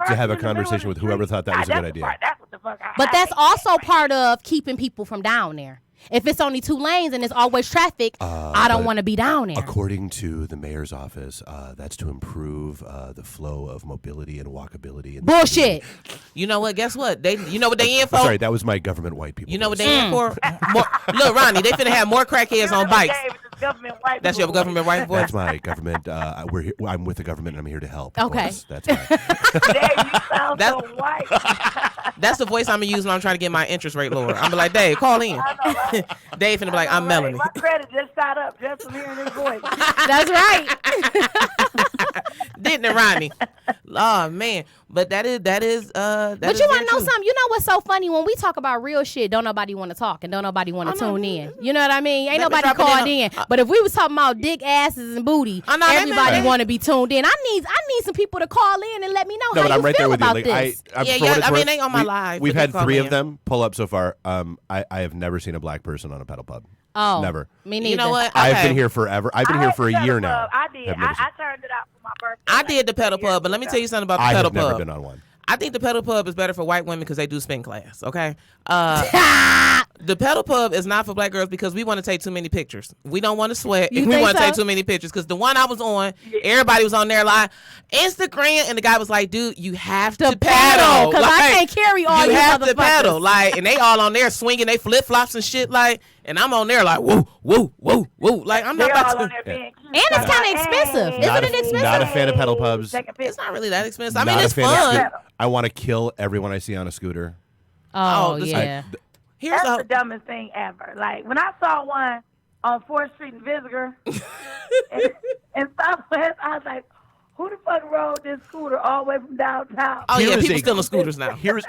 to have a in the middle of conversation the with whoever street. thought that was a That's good the idea. part- That's what the fuck. But I that's hate also that. part of keeping people from down there. If it's only 2 lanes and it's always traffic, I don't but want to be down there. According to the mayor's office, that's to improve the flow of mobility and walkability. In the Bullshit. community. You know what? Guess what? You know what they in for? Sorry, that was my government white people. You know what voice. they in for? More, look, Ronnie, they finna have more crackheads on bikes. Dave, it's government white That's your people. government white voice? That's my government. I'm with the government, and I'm here to help. Okay. voice. That's my. Dave, you sound That- so white. That's the voice I'm gonna use when I'm trying to get my interest rate lower. I'm be like, Dave, call in. Dave finna be like, I'm Melanie. My credit just shot up just from hearing his voice. That's right. Didn't it, Ronnie? Oh man, but that is. But you want to know something? You know what's so funny? When we talk about real shit, don't nobody want to talk and don't nobody want to tune in. You know what I mean? Ain't Let me nobody drop it called in in. But if we was talking about dick, asses, and booty, Oh, no, they everybody mad. want to be tuned in. I need some people to call in and let me know No, how but I'm you right feel there with you. about Like this. I Yeah, for what it's I mean, worth, they on my live, We've but they had call 3 me of in. them pull up so far. I have never seen a black person on a pedal pub. Oh, Never. Me neither. You know what? I've Okay. been here forever. I've been here for a year now. I did. Have never seen- I turned it out for my birthday. I like did the pedal 3 years pub, but let me ago. tell you something about the I pedal have never pub. been on one. I think the pedal pub is better for white women because they do spin class. Okay. The pedal pub is not for black girls because we want to take too many pictures. We don't want to sweat. You We think want to so? take too many pictures because the one I was on, everybody was on there like Instagram, and the guy was like, "Dude, you have to pedal because I Like, can't carry all you you have to motherfuckers. pedal." Like, and they all on there swinging they flip flops and shit. Like, and I'm on there like, woo, woo, woo, woo. Like, I'm They not all about on to. there being cute. And it's Like, kinda expensive. hey, Isn't it expensive? Not a fan of pedal pubs. Take a picture. It's not really that expensive. I Not mean, a it's fan of fun. scooter. I want to kill everyone I see on a scooter. Oh, Oh, this- yeah. Here's That's the the dumbest thing ever. Like, when I saw one on 4th Street in Visitor in Southwest, I was like, who the fuck rode this scooter all the way from downtown? Oh Here yeah, is people a- stealing scooters now. Here's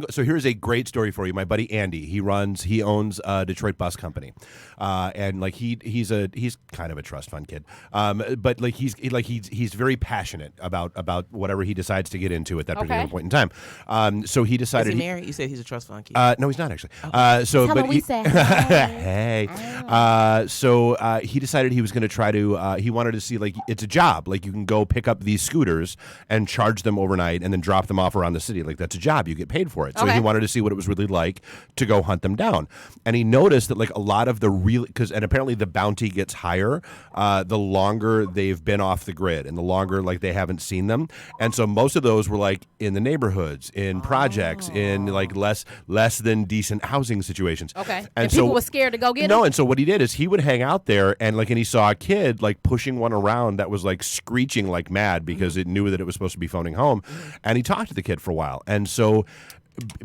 so here's a great story for you. My buddy Andy, he owns Detroit Bus Company, and like he's kind of a trust fund kid, but like he's very passionate about whatever he decides to get into at that particular point in time. So he Is decided he married? You said he's a trust fund kid. no, he's not actually. Tell But him we said hey. So he decided he was going to try to. He wanted to see like it's a job. Like you can go pick up these scooters and charge them overnight and then drop them off around the city. Like that's a job. You get paid for it. So Okay. he wanted to see what it was really like to go hunt them down. And he noticed that like a lot of the and apparently the bounty gets higher the longer they've been off the grid and the longer like they haven't seen them. And so most of those were like in the neighborhoods, in projects, in like less than decent housing situations. Okay. And people so were scared to go get no, them? and so what he did is he would hang out there and like, and he saw a kid like pushing one around that was like screeching like mad because it knew that it was supposed to be phoning home, and he talked to the kid for a while, and so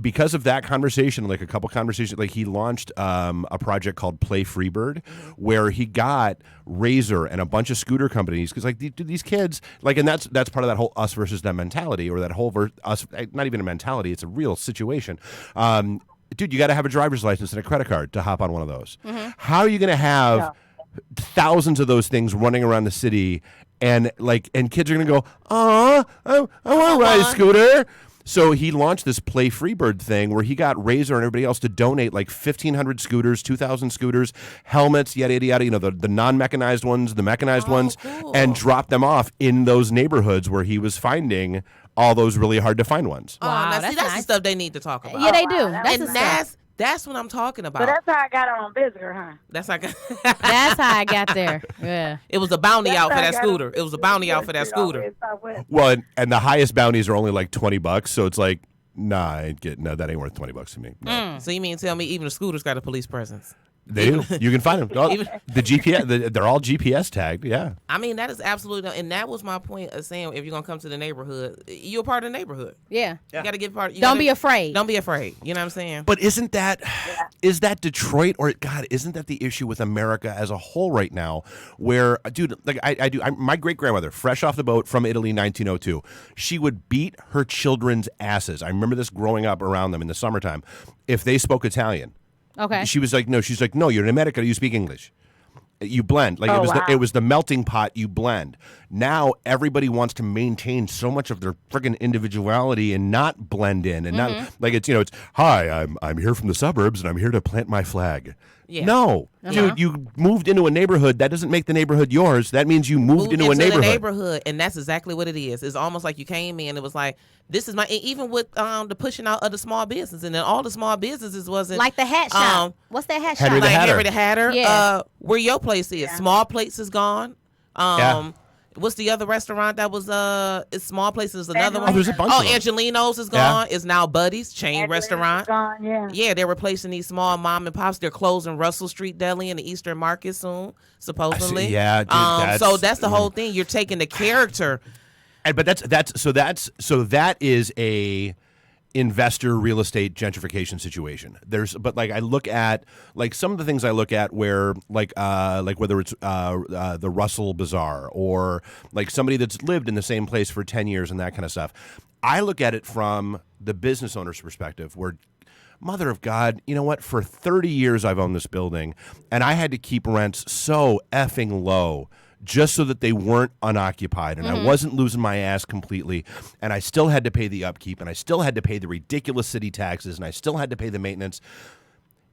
because of that conversation, like a couple conversations, like he launched a project called Play Freebird, where he got Razor and a bunch of scooter companies because like these kids like, and that's part of that whole us versus them mentality, or that whole us, not even a mentality, it's a real situation. Dude, you got to have a driver's license and a credit card to hop on one of those. How are you going to have thousands of those things running around the city, and kids are going to go, I want to ride a scooter. So he launched this Play Freebird thing where he got Razor and everybody else to donate like 1,500 scooters, 2,000 scooters, helmets, yada, yada, yada, you know, the non-mechanized ones, the mechanized ones, cool. and drop them off in those neighborhoods where he was finding all those really hard to find ones. Oh, Wow, now see, that's that's the nice. stuff they need to talk about. Yeah, they do. wow, That's and the stuff. that's what I'm talking about. So that's how I got on Visitor, huh? That's like That's how I got there. Yeah. it was a bounty out for That's that how I got scooter. on It was a bounty out for that Visitor, scooter. Southwest. Well, and the highest bounties are only like $20, so it's like, that ain't worth $20 to me. No. So you mean tell me even the scooters got a police presence? They do. You can find them. Oh, Even- the GPS, they're all GPS tagged. Yeah. I mean, that is absolutely, and that was my point of saying if you're gonna come to the neighborhood, you're part of the neighborhood. Yeah. You got to get part. Don't be afraid. Don't be afraid. You know what I'm saying? But is that Detroit, or God, isn't that the issue with America as a whole right now? Where, dude, like my great grandmother, fresh off the boat from Italy, 1902, she would beat her children's asses. I remember this growing up around them in the summertime if they spoke Italian. Okay. She was like, no, she's like, no, you're in America, you speak English. You blend. Like wow. it was the melting pot, you blend. Now everybody wants to maintain so much of their friggin' individuality and not blend in and not like it's hi, I'm here from the suburbs and I'm here to plant my flag. Yeah. No. Dude, you moved into a neighborhood. That doesn't make the neighborhood yours. That means you moved into a neighborhood. the neighborhood, and that's exactly what it is. It's almost like you came in. It was like this is my. And even with the pushing out of the small business, and then all the small businesses wasn't Like the hat shop. What's that hat Henry shop? the like Hatter. Henry the Hatter. Yeah. Where your place is. Small Plates is gone. Yeah. What's the other restaurant that was it's Small Places is another Oh, one? there's a bunch of them. Angelino's is Yeah. gone. It's now Buddy's chain Athlete's restaurant. gone, yeah. Yeah, they're replacing these small mom and pops. They're closing Russell Street Deli and the Eastern Market soon, supposedly. Yeah, dude, so that's the whole thing. You're taking the character. But that is investor real estate gentrification situation. But like I look at like some of the things I look at where like whether it's the Russell Bazaar or like somebody that's lived in the same place for 10 years and that kind of stuff. I look at it from the business owner's perspective where mother of God, you know what? For 30 years I've owned this building and I had to keep rents so effing low just so that they weren't unoccupied and I wasn't losing my ass completely and I still had to pay the upkeep and I still had to pay the ridiculous city taxes and I still had to pay the maintenance.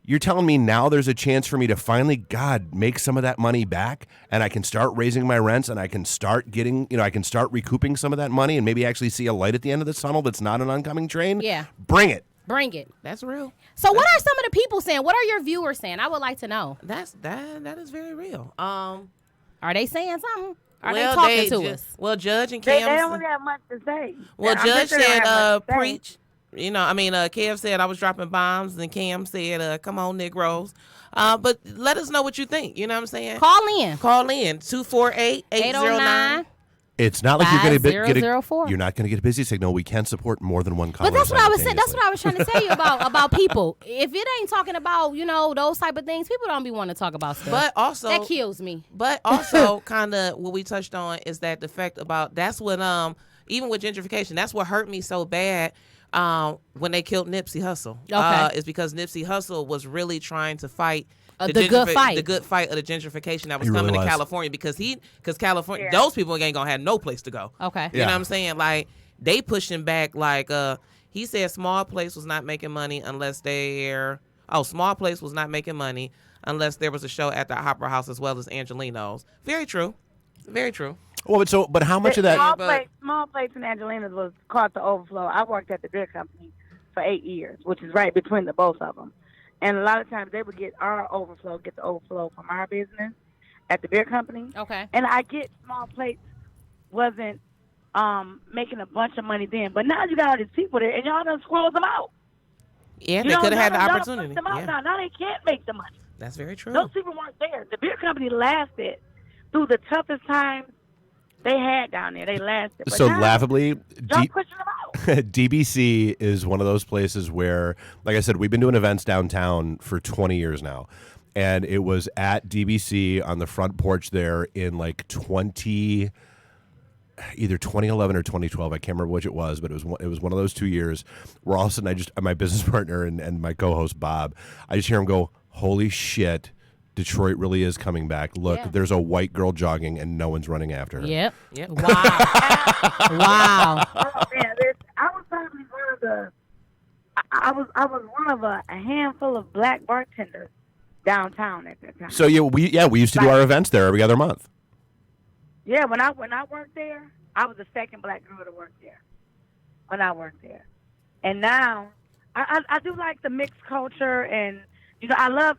You're telling me now there's a chance for me to finally, God, make some of that money back and I can start raising my rents and I can start getting, I can start recouping some of that money and maybe actually see a light at the end of the tunnel that's not an oncoming train? Yeah. Bring it. Bring it. That's real. So what are some of the people saying? What are your viewers saying? I would like to know. That is very real. Are they saying something? Are well, they talking to us? Well, Judge and They Cam. don't really have much to say. Well, I Judge bet they don't said, have much to say. preach. Kev said I was dropping bombs, and Cam said, come on, Negroes. But let us know what you think. You know what I'm saying? Call in. Call in 248-809. It's not like you're going to get 5004. You're not going to get a busy signal. We can support more than one caller. But that's what I was saying. That's what I was trying to tell you about people. If it ain't talking about, those type of things, people don't be wanting to talk about stuff. But also that kills me. But also kind of what we touched on is that the fact about that's what even with gentrification, that's what hurt me so bad when they killed Nipsey Hussle. Okay. Is because Nipsey Hussle was really trying to fight the good fight. The good fight of the gentrification that was He really coming to was. California because California, those people ain't gonna have no place to go. Okay. You know what I'm saying? Like they pushing back. Like he said, small place was not making money unless small place was not making money unless there was a show at the Opera House as well as Angelino's. Very true. Very true. Well, but how much of that? Small place in Angelina's was caught the overflow. I worked at the beer company for 8 years, which is right between the both of them. And a lot of times they would get the overflow from our business at the beer company. Okay. And I get small plates wasn't making a bunch of money then. But now you got all these people there, and y'all done scrolled them out. Yeah, they could have had the opportunity. Them out. Yeah. Now they can't make the money. That's very true. Those people weren't there. The beer company lasted through the toughest times they had down there. They lasted. But So now, laughably, y'all pushing them out. DBC is one of those places where, like I said, we've been doing events downtown for 20 years now. And it was at DBC on the front porch there in like either 2011 or 2012. I can't remember which it was, but it was one of those 2 years where all of a sudden my business partner and my co-host Bob, I just hear him go, holy shit, Detroit really is coming back. Look, there's a white girl jogging and no one's running after her. Yep. Yep. Wow. Wow. Oh man, I was probably one of the. I was one of a handful of black bartenders downtown at that time. So we used to do our events there every other month. Yeah, when I worked there, I was the second black girl to work there. When I worked there, and now I do like the mixed culture, and I love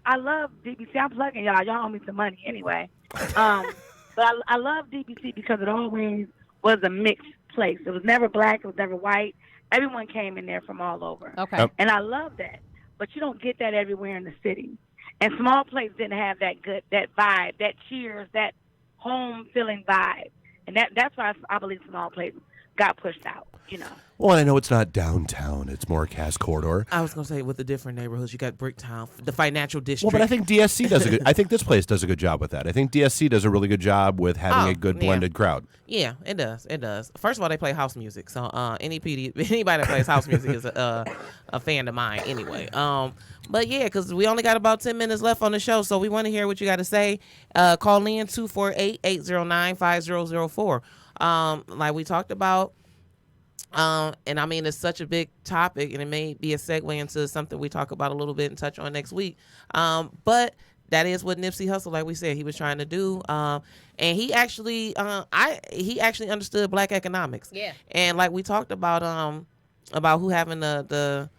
DBC. I'm plugging y'all. Y'all owe me some money anyway. But I love DBC because it always was a mixed place. It was never black. It was never white. Everyone came in there from all over. Okay. Yep. And I love that. But you don't get that everywhere in the city. And small places didn't have that vibe, that cheers, that home feeling vibe. And that's why I believe small places got pushed out, Well, I know it's not downtown. It's more Cass Corridor. I was gonna say with the different neighborhoods, you got Bricktown, the financial district. Well, but I think DSC does I think this place does a good job with that. I think DSC does a really good job with having a good blended crowd. Yeah, it does. It does. First of all, they play house music, so anybody that plays house music is a fan of mine anyway. But yeah, because we only got about 10 minutes left on the show, so we want to hear what you got to say. Call in 248-809-5004. Like we talked about. And I mean, it's such a big topic, and it may be a segue into something we talk about a little bit and touch on next week. But that is what Nipsey Hussle, like we said, he was trying to do. And he actually understood black economics. Yeah. And like we talked about who having the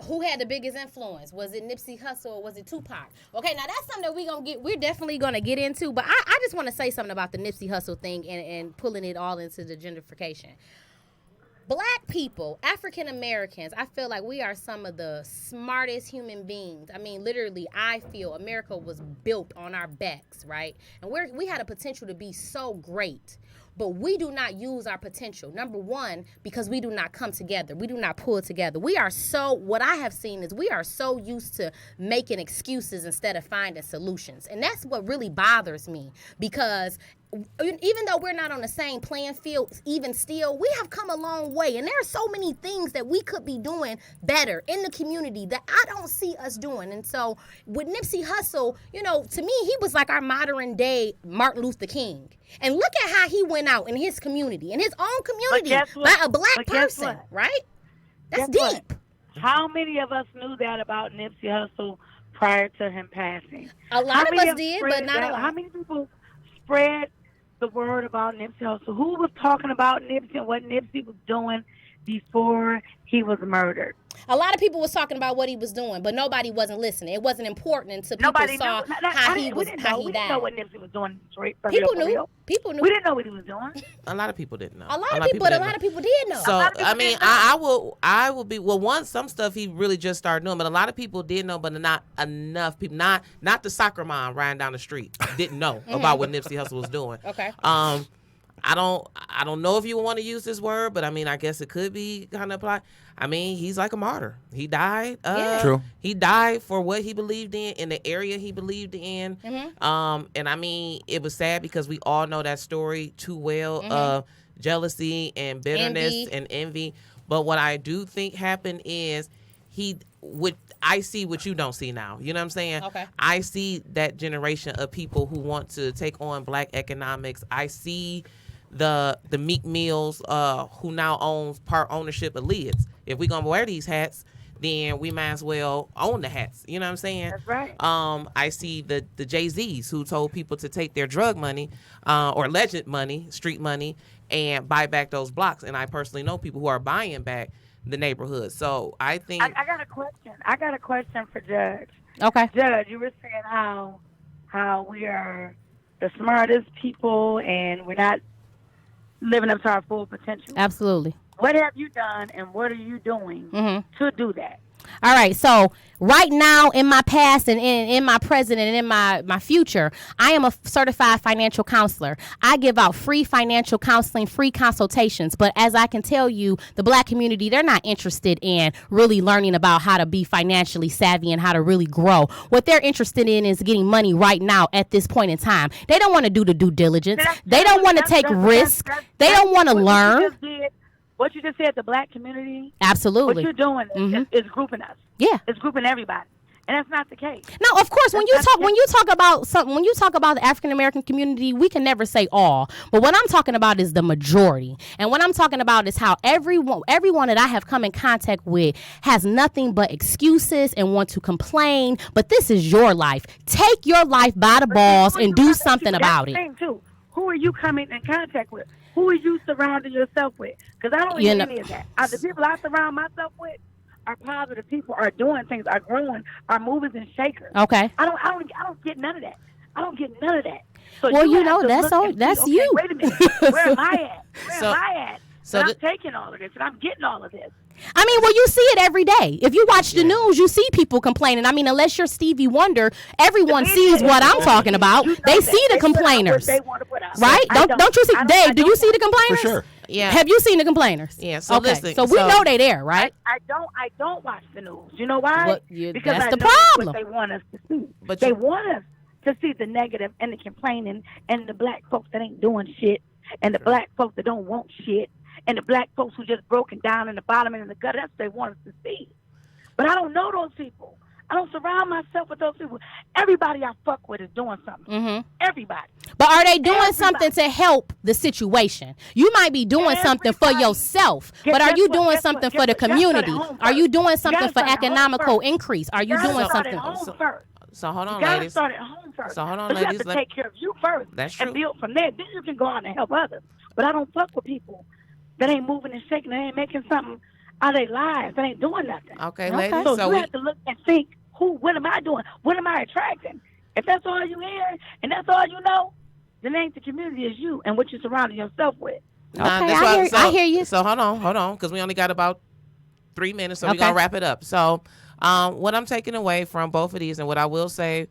Who had the biggest influence? Was it Nipsey Hussle or was it Tupac? Okay, now that's something that we're definitely gonna get into. But I just want to say something about the Nipsey Hussle thing and pulling it all into the gentrification. Black people, African Americans, I feel like we are some of the smartest human beings. I mean, literally, I feel America was built on our backs, right? And we had a potential to be so great. but we do not use our potential. Number one, because we do not come together. We do not pull together. What I have seen is we are so used to making excuses instead of finding solutions. And that's what really bothers me, because even though we're not on the same playing field, even still, we have come a long way. And there are so many things that we could be doing better in the community that I don't see us doing. And so with Nipsey Hussle, to me, he was like our modern day Martin Luther King. And look at how he went out in his community, in his own community, by a black person, right? That's deep. How many of us knew that about Nipsey Hussle prior to him passing? A lot of us did, but not a lot. How many people spread the word about Nipsey Hussle? Who was talking about Nipsey and what Nipsey was doing before he was murdered? A lot of people was talking about what he was doing, but nobody wasn't listening. It wasn't important until people saw how he died. We didn't know what Nipsey was doing in Detroit. People knew. We didn't know what he was doing. A lot of people didn't know. A lot of people did know. So I will be some stuff he really just started doing, but a lot of people did know, but not enough people. Not the soccer mom riding down the street didn't know about what Nipsey Hussle was doing. Okay. I don't know if you want to use this word, but I guess it could be kind of applied. He's like a martyr. He died. True. He died for what he believed in the area he believed in. Mm-hmm. And it was sad because we all know that story too well of jealousy and bitterness and envy. But what I do think happened is I see what you don't see now. You know what I'm saying? Okay. I see that generation of people who want to take on black economics. I see the Meek Mills who now owns part ownership of Lids. If we're going to wear these hats, then we might as well own the hats. You know what I'm saying? That's right. I see the Jay-Z's who told people to take their drug money or alleged money, street money, and buy back those blocks. And I personally know people who are buying back the neighborhood. So I think... I got a question. I got a question for Judge. Okay. Judge, you were saying how we are the smartest people and we're not living up to our full potential. Absolutely. What have you done and what are you doing to do that? All right, so right now in my past and in my present and in my future, I am a certified financial counselor. I give out free financial counseling, free consultations. But as I can tell you, the black community, they're not interested in really learning about how to be financially savvy and how to really grow. What they're interested in is getting money right now at this point in time. They don't want to do the due diligence. They don't want to take risk. They don't want to learn. What you just said, the black community. Absolutely. What you're doing is grouping us. Yeah. It's grouping everybody. And that's not the case. No, of course, when you talk about the African American community, we can never say all. But what I'm talking about is the majority. And what I'm talking about is how everyone that I have come in contact with has nothing but excuses and want to complain. But this is your life. Take your life by the balls and do something about it. Too. Who are you coming in contact with? Who are you surrounding yourself with? Because I don't hear any of that. The people I surround myself with are positive people, are doing things, are growing, are movers and shakers. Okay. I don't get none of that. I don't get none of that. So well, that's you. Wait a minute. Where am I at? Where am I at? So I'm taking all of this and I'm getting all of this. I mean, well, you see it every day. If you watch the news, you see people complaining. I mean, unless you're Stevie Wonder, everyone sees what I'm talking about. They see the complainers, right? Don't you see, Dave? Do you see the complainers? For sure. Yeah. Have you seen the complainers? Yeah. So listen. So we know they there, right? I don't watch the news. You know why? Because that's the know problem. what they want us to see. But they want us to see the negative and the complaining and the black folks that ain't doing shit and the black folks that don't want shit. And the black folks who just broken down in the bottom and in the gutter, that's what they want us to see. But I don't know those people. I don't surround myself with those people. Everybody I fuck with is doing something. Everybody. But are they doing something to help the situation? You might be doing something for yourself, but are you doing something for the community? Are you doing something for economical increase? Are you doing something? So hold on, you gotta ladies. Start at home first. So hold on, but ladies. You have to take care of you first. That's true. And build from there. Then you can go out and help others. But I don't fuck with people that ain't moving and shaking. They ain't making something out of their lives. They ain't doing nothing. Okay, ladies. So you have to look and think, what am I doing? What am I attracting? If that's all you hear and that's all you know, then ain't the community is you and what you're surrounding yourself with. Okay, I hear you. So hold on, because we only got about 3 minutes, so we're going to wrap it up. So what I'm taking away from both of these and what I will say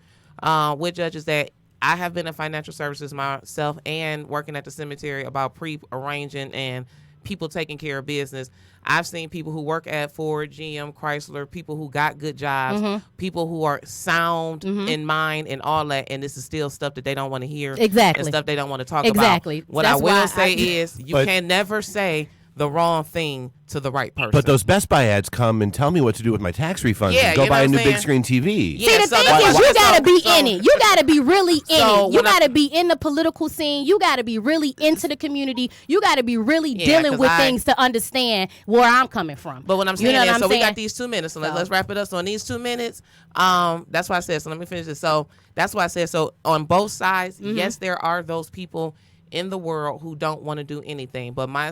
with Judge is that I have been in financial services myself and working at the cemetery about pre-arranging and people taking care of business. I've seen people who work at Ford, GM, Chrysler, people who got good jobs, people who are sound in mind and all that, and this is still stuff that they don't want to hear. Exactly. And stuff they don't want to talk Exactly. about. What That's I will why say is you But- can never say the wrong thing to the right person. But those Best Buy ads come and tell me what to do with my tax refunds. Yeah, and go you know buy a what new I'm big saying? screen TV. Yeah, See, the so thing that's is, why- you gotta be so- in it. You gotta be really in So it. You when I- gotta be in the political scene. You gotta be really into the community. You gotta be really Yeah, dealing 'cause with I- things to understand where I'm coming from. But what I'm saying you know is, what I'm so we saying? got these 2 minutes, so So- let's wrap it up. So in these 2 minutes, that's why I said, so let me finish this. So that's why I said, so on both sides, yes, there are those people in the world who don't want to do anything. But my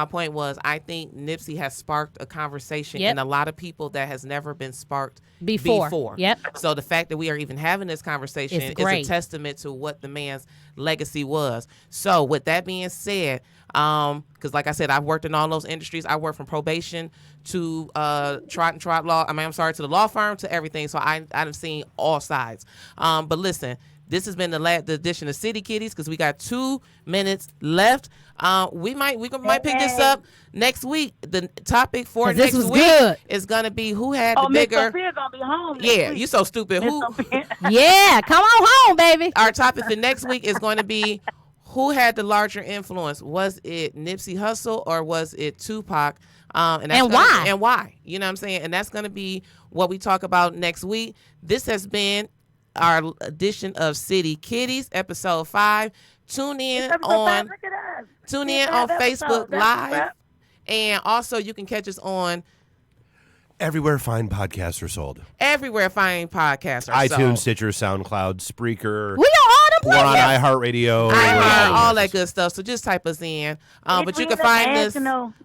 point was, I think Nipsey has sparked a conversation Yep. in a lot of people that has never been sparked Before. Yep. So the fact that we are even having this conversation It's is great. a testament to what the man's legacy was. So with that being said, because like I said, I've worked in all those industries. I worked from probation to trot law. To the law firm to everything. So I've seen all sides. But listen. This has been the edition of City Kitties because we got 2 minutes left. We might pick this up next week. The topic for 'Cause this next was week good. is gonna be who had Oh, the Miss bigger. Sophia gonna be home. next Yeah, week. you so stupid. Miss Who? Sophia- Yeah, come on home, baby. Our topic for next week is going to be who had the larger influence. Was it Nipsey Hussle or was it Tupac? And why? And why? You know what I'm saying? And that's going to be what we talk about next week. This has been our edition of City Kitties, episode 5. Tune in Episode on 5, look at us. tune Yeah, in on that Facebook episode, that's Live, right. and also you can catch us on Everywhere fine podcasts are sold. everywhere fine podcasts are iTunes, sold. Stitcher, SoundCloud, Spreaker. We on all We're them on places. iHeartRadio. All that good stuff. So just type us in. But you can find us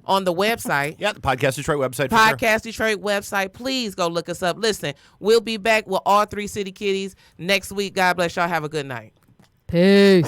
on the website. Yeah, the Podcast Detroit website. For sure. Podcast Detroit website. Please go look us up. Listen, we'll be back with all 3 City Kitties next week. God bless y'all. Have a good night. Peace.